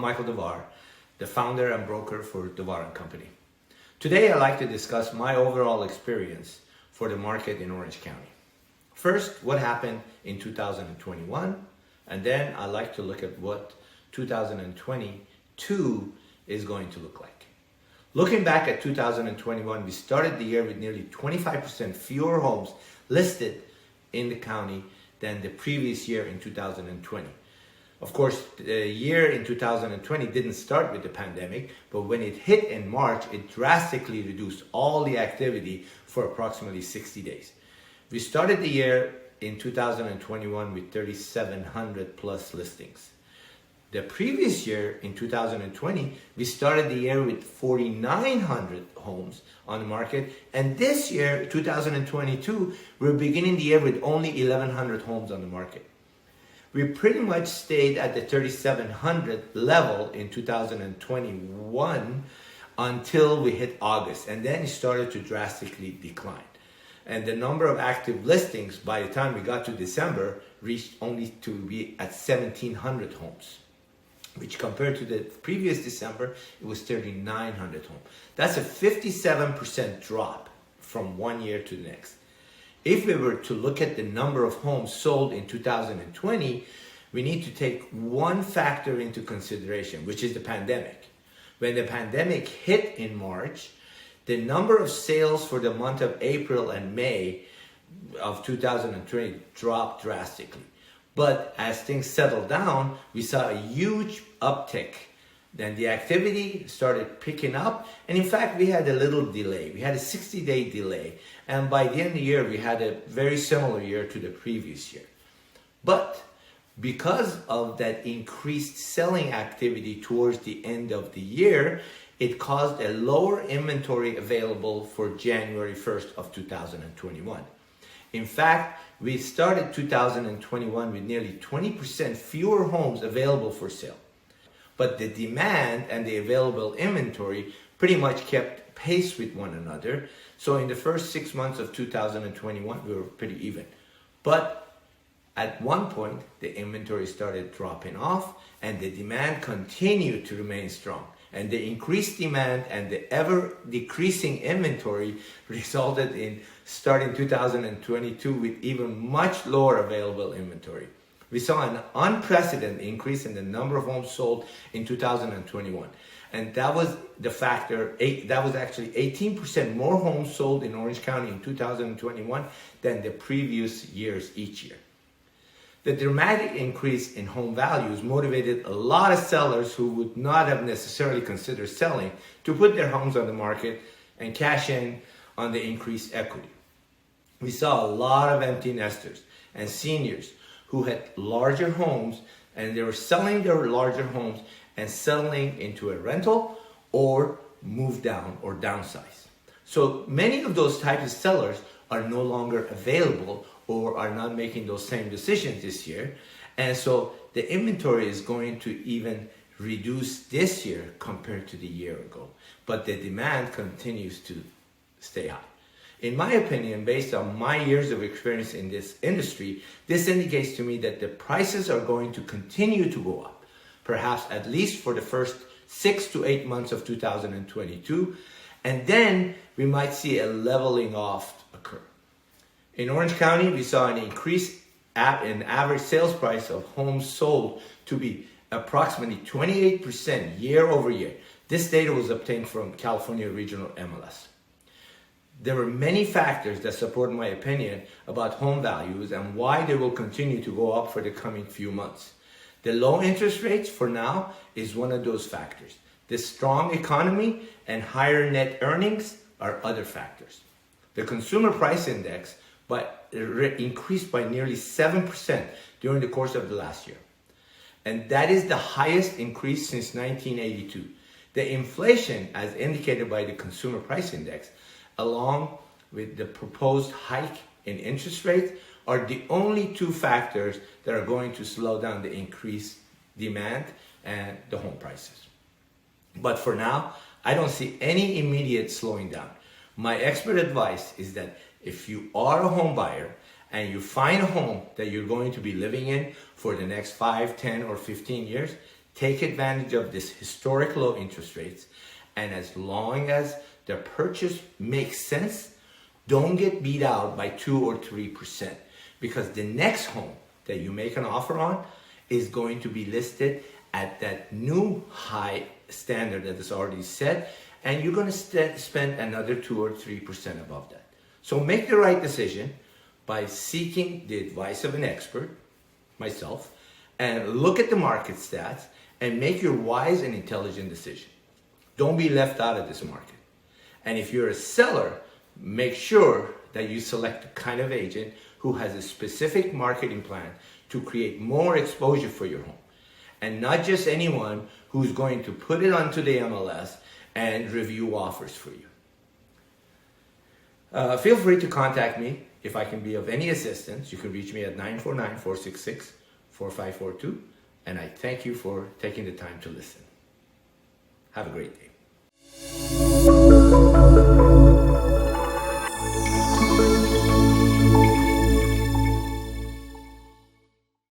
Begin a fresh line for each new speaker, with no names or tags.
Michael Devar, the founder and broker for Devar & Company. Today I'd like to discuss my overall experience for the market in Orange County. First, what happened in 2021, and then I'd like to look at what 2022 is going to look like. Looking back at 2021, we started the year with nearly 25% fewer homes listed in the county than the previous year in 2020. Of course, the year in 2020 didn't start with the pandemic, but when it hit in March, it drastically reduced all the activity for approximately 60 days. We started the year in 2021 with 3,700 plus listings. The previous year, in 2020, we started the year with 4,900 homes on the market. And this year, 2022, we're beginning the year with only 1,100 homes on the market. We pretty much stayed at the 3,700 level in 2021 until we hit August. And then it started to drastically decline. And the number of active listings by the time we got to December reached only to be at 1,700 homes, which compared to the previous December, it was 3,900 homes. That's a 57% drop from one year to the next. If we were to look at the number of homes sold in 2020, we need to take one factor into consideration, which is the pandemic. When the pandemic hit in March, the number of sales for the month of April and May of 2020 dropped drastically. But as things settled down, we saw a huge uptick. Then the activity started picking up. And in fact, we had a little delay. We had a 60-day delay. And by the end of the year, we had a very similar year to the previous year. But because of that increased selling activity towards the end of the year, it caused a lower inventory available for January 1st of 2021. In fact, we started 2021 with nearly 20% fewer homes available for sale. But the demand and the available inventory pretty much kept pace with one another. So in the first 6 months of 2021, we were pretty even. But at one point, the inventory started dropping off and the demand continued to remain strong. And the increased demand and the ever decreasing inventory resulted in starting 2022 with even much lower available inventory. We saw an unprecedented increase in the number of homes sold in 2021. And that was the factor, that was actually 18% more homes sold in Orange County in 2021 than the previous years each year. The dramatic increase in home values motivated a lot of sellers who would not have necessarily considered selling to put their homes on the market and cash in on the increased equity. We saw a lot of empty nesters and seniors who had larger homes and they were selling their larger homes and settling into a rental or move down or downsize. So many of those types of sellers are no longer available or are not making those same decisions this year. And so the inventory is going to even reduce this year compared to the year ago. But the demand continues to stay high. In my opinion, based on my years of experience in this industry, this indicates to me that the prices are going to continue to go up, perhaps at least for the first 6 to 8 months of 2022, and then we might see a leveling off occur. In Orange County, we saw an increase in average sales price of homes sold to be approximately 28% year over year. This data was obtained from California Regional MLS. There were many factors that support my opinion about home values and why they will continue to go up for the coming few months. The low interest rates for now is one of those factors. The strong economy and higher net earnings are other factors. The consumer price index increased by nearly 7% during the course of the last year. And that is the highest increase since 1982. The inflation, as indicated by the consumer price index, along with the proposed hike in interest rates, are the only two factors that are going to slow down the increased demand and the home prices. But for now, I don't see any immediate slowing down. My expert advice is that if you are a home buyer and you find a home that you're going to be living in for the next 5, 10, or 15 years, Take advantage of this historic low interest rates, and as long as the purchase makes sense, don't get beat out by 2 or 3%, because the next home that you make an offer on is going to be listed at that new high standard that is already set, and you're going to spend another 2 or 3% above that. So make the right decision by seeking the advice of an expert, myself, and look at the market stats and make your wise and intelligent decision. Don't be left out of this market. And if you're a seller, make sure that you select the kind of agent who has a specific marketing plan to create more exposure for your home. And not just anyone who's going to put it onto the MLS and review offers for you. Feel free to contact me if I can be of any assistance. You can reach me at 949-466-4542. And I thank you for taking the time to listen. Have a great day.